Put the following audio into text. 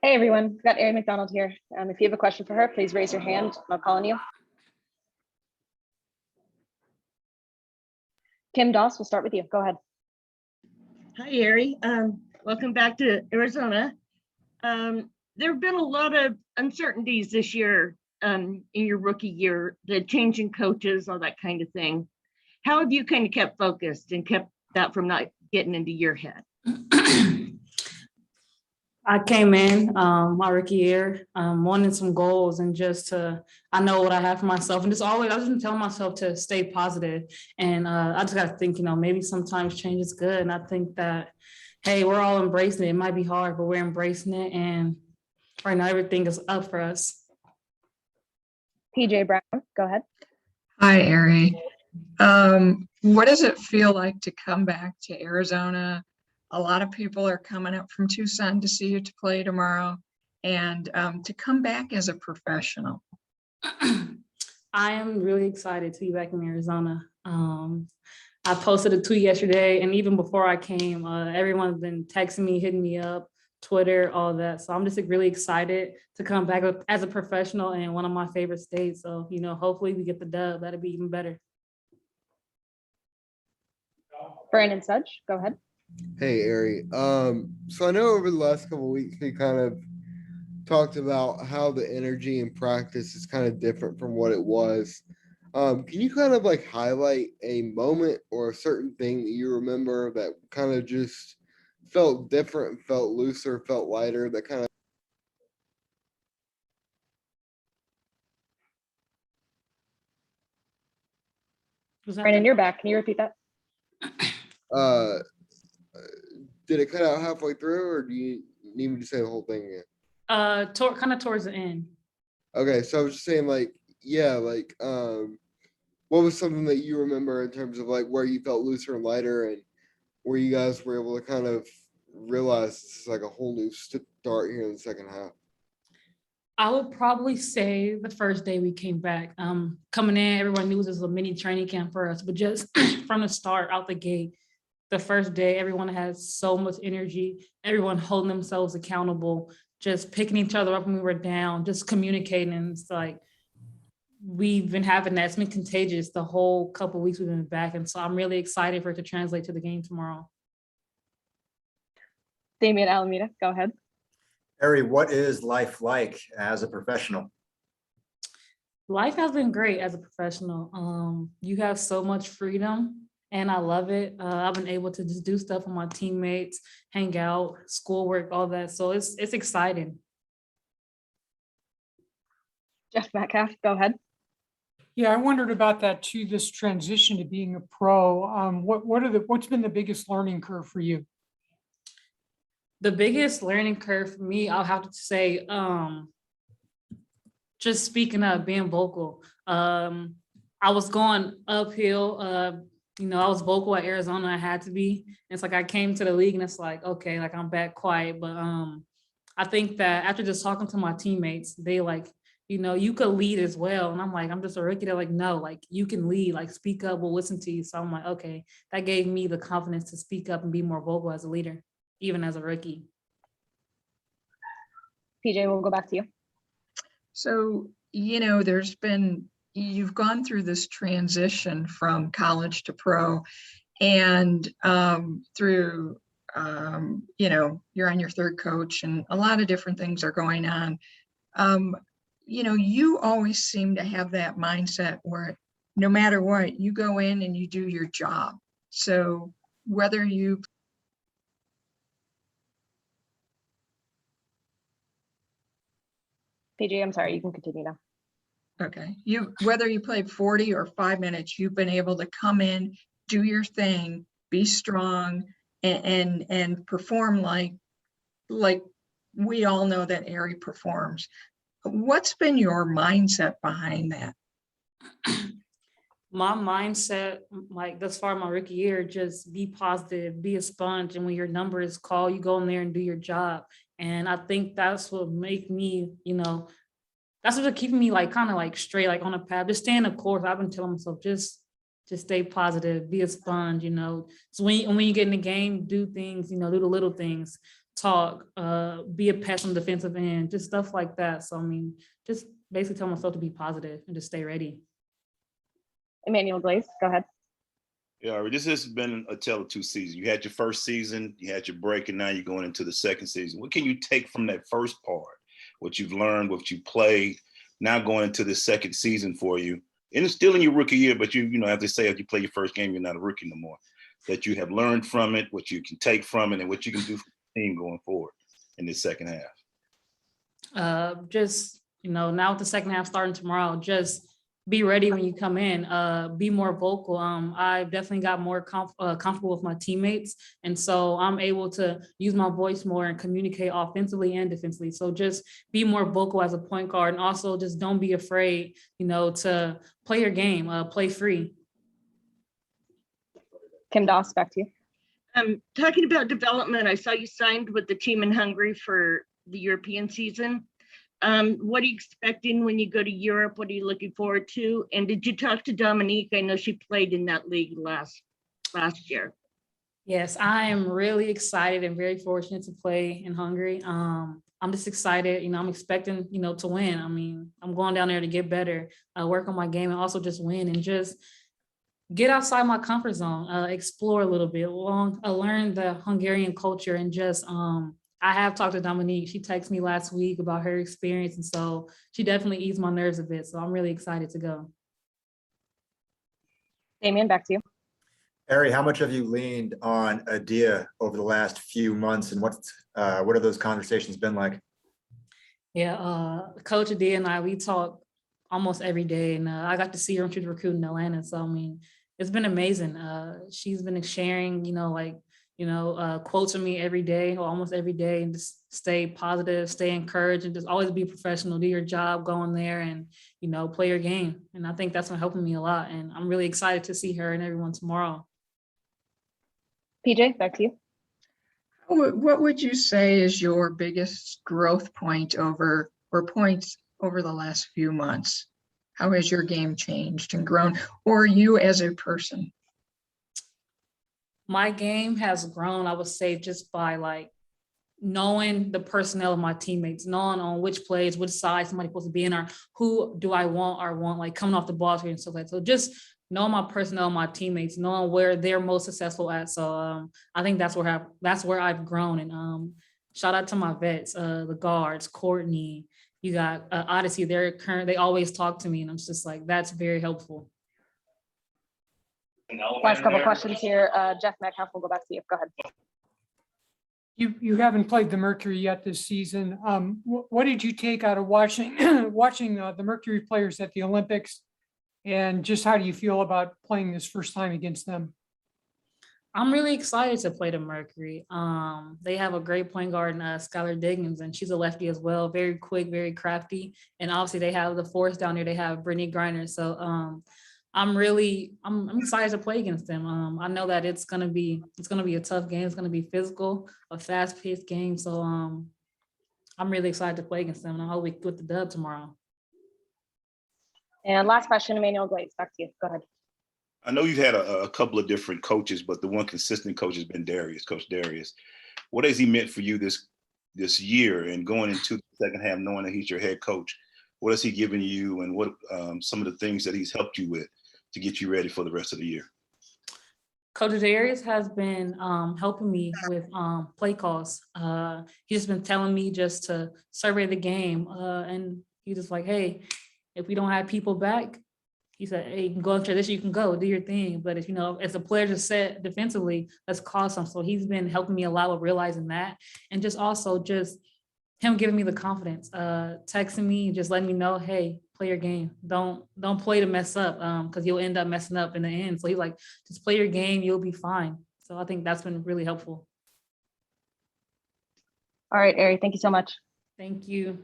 Hey everyone, we've got Aari McDonald here. If you have a question for her, please raise your hand. I'll call on you. Kim Doss, we'll start with you. Go ahead. Hi, Aari. Welcome back to Arizona. There have been a lot of uncertainties this year in your rookie year, the changing coaches, all that kind of thing. How have you kind of kept focused and kept that from not getting into your head? I came in my rookie year wanting some goals and I know what I have for myself, and I was just telling myself to stay positive. And I just got to think, maybe sometimes change is good. And I think that, hey, we're all embracing it. It might be hard, but we're embracing it. And right now everything is up for us. PJ Brown, go ahead. Hi, Aari. What does it feel like to come back to Arizona? A lot of people are coming up from Tucson to see you to play tomorrow, and to come back as a professional. I am really excited to be back in Arizona. I posted a tweet yesterday, and even before I came, everyone's been texting me, hitting me up, Twitter, all that. So I'm just really excited to come back as a professional in one of my favorite states. So, hopefully we get the dub. That'd be even better. Brandon Sudge, go ahead. Hey, Aari. So I know over the last couple of weeks, we kind of talked about how the energy in practice is kind of different from what it was. Can you kind of highlight a moment or a certain thing that you remember that kind of just felt different, felt looser, felt lighter, that kind of... Brandon, you're back. Can you repeat that? Did it cut out halfway through, or do you need me to say the whole thing again? Kind of towards the end. Okay, so I was just saying, what was something that you remember in terms of where you felt looser and lighter, and where you guys were able to kind of realize this is a whole new start here in the second half? I would probably say the first day we came back. Coming in, everyone knew this was a mini training camp for us, but just from the start, out the gate, the first day, everyone had so much energy, everyone holding themselves accountable, just picking each other up when we were down, just communicating. And it's we've been having that. It's been contagious the whole couple of weeks we've been back. And so I'm really excited for it to translate to the game tomorrow. Damian Alameda, go ahead. Aari, what is life like as a professional? Life has been great as a professional. You have so much freedom, and I love it. I've been able to just do stuff with my teammates, hang out, schoolwork, all that. So it's exciting. Jeff Metcalf, go ahead. Yeah, I wondered about that too, this transition to being a pro. What's been the biggest learning curve for you? The biggest learning curve for me, I'll have to say, just speaking up, being vocal. I was going uphill. I was vocal at Arizona. I had to be. It's I came to the league and it's okay, I'm back quiet. But I think that after just talking to my teammates, they you could lead as well. And I'm just a rookie. They're no, you can lead, speak up, we'll listen to you. So I'm okay, that gave me the confidence to speak up and be more vocal as a leader, even as a rookie. PJ, we'll go back to you. So, you've gone through this transition from college to pro, and through, you're on your third coach and a lot of different things are going on. You always seem to have that mindset where no matter what, you go in and you do your job. So whether you PJ, I'm sorry, you can continue now. Okay, whether you played 40 or 5 minutes, you've been able to come in, do your thing, be strong, and perform like we all know that Aari performs. What's been your mindset behind that? My mindset, thus far my rookie year, just be positive, be a sponge, and when your number is called, you go in there and do your job. And I think that's what make me, that's what's keeping me straight, on a path, just stay in the course. I've been telling myself, just stay positive, be a sponge, So when you get in the game, do things, do the little things, talk, be a pest on the defensive end, just stuff like that. So I mean, just basically tell myself to be positive and just stay ready. Emmanuel Glaze, go ahead. Yeah, Aari, this has been a tale of two seasons. You had your first season, you had your break, and now you're going into the second season. What can you take from that first part? What you've learned, what you played, now going into the second season for you, and it's still in your rookie year, but you know, as they say, if you play your first game, you're not a rookie no more. That you have learned from it, what you can take from it, and what you can do for the team going forward in this second half. Just, you know, now with the second half starting tomorrow, just be ready when you come in, be more vocal. I've definitely got more comfortable with my teammates. And so I'm able to use my voice more and communicate offensively and defensively. So just be more vocal as a point guard, and also just don't be afraid, you know, to play your game, play free. Kim Doss, back to you. Talking about development, I saw you signed with the team in Hungary for the European season. What are you expecting when you go to Europe? What are you looking forward to? And did you talk to Dominique? I know she played in that league last year. Yes, I am really excited and very fortunate to play in Hungary. I'm just excited, you know, I'm expecting, you know, to win. I mean, I'm going down there to get better, work on my game, and also just win and just get outside my comfort zone, explore a little bit, learn the Hungarian culture, and just, I have talked to Dominique. She texted me last week about her experience, and so she definitely eased my nerves a bit. So I'm really excited to go. Damian, back to you. Aari, how much have you leaned on Adia over the last few months, and what have those conversations been like? Yeah, Coach Adia and I, we talk almost every day, and I got to see her when she was recruiting in Atlanta. So I mean, it's been amazing. She's been sharing, you know, like, you know, quotes from me every day or almost every day, and just stay positive, stay encouraged, and just always be professional, do your job, go in there and, you know, play your game. And I think that's been helping me a lot. And I'm really excited to see her and everyone tomorrow. PJ, back to you. What would you say is your biggest growth point or points over the last few months? How has your game changed and grown, or you as a person? My game has grown, I would say, just by like knowing the personnel of my teammates, knowing on which plays, which side somebody's supposed to be in, or who do I want like coming off the ball screen and stuff like that. So just knowing my personnel, my teammates, knowing where they're most successful at. So I think that's where I've grown. And shout out to my vets, the guards, Courtney, you got Odyssey, they always talk to me, and I'm just like, that's very helpful. Last couple questions here. Jeff Metcalf, we'll go back to you. Go ahead. You haven't played the Mercury yet this season. What did you take out of watching the Mercury players at the Olympics, and just how do you feel about playing this first time against them? I'm really excited to play the Mercury. They have a great point guard in Skylar Diggins, and she's a lefty as well. Very quick, very crafty. And obviously they have the force down there. They have Brittany Griner. So I'm excited to play against them. I know that it's gonna be a tough game. It's gonna be physical, a fast-paced game. So I'm really excited to play against them, and I hope we get the dub tomorrow. And last question, Emmanuel Glaze, back to you. Go ahead. I know you've had a couple of different coaches, but the one consistent coach has been Coach Darius. What has he meant for you this year and going into the second half, knowing that he's your head coach? What has he given you, and what some of the things that he's helped you with to get you ready for the rest of the year? Coach Darius has been helping me with play calls. He's been telling me just to survey the game, and he's just like, hey, if we don't have people back, he said, hey, you can go in transition, you can go, do your thing. But if, you know, as the players are set defensively, let's cause some. So he's been helping me a lot with realizing that. And just also just him giving me the confidence, texting me, just letting me know, hey, play your game. Don't play to mess up, because you'll end up messing up in the end. So he's like, just play your game, you'll be fine. So I think that's been really helpful. All right, Aari, thank you so much. Thank you.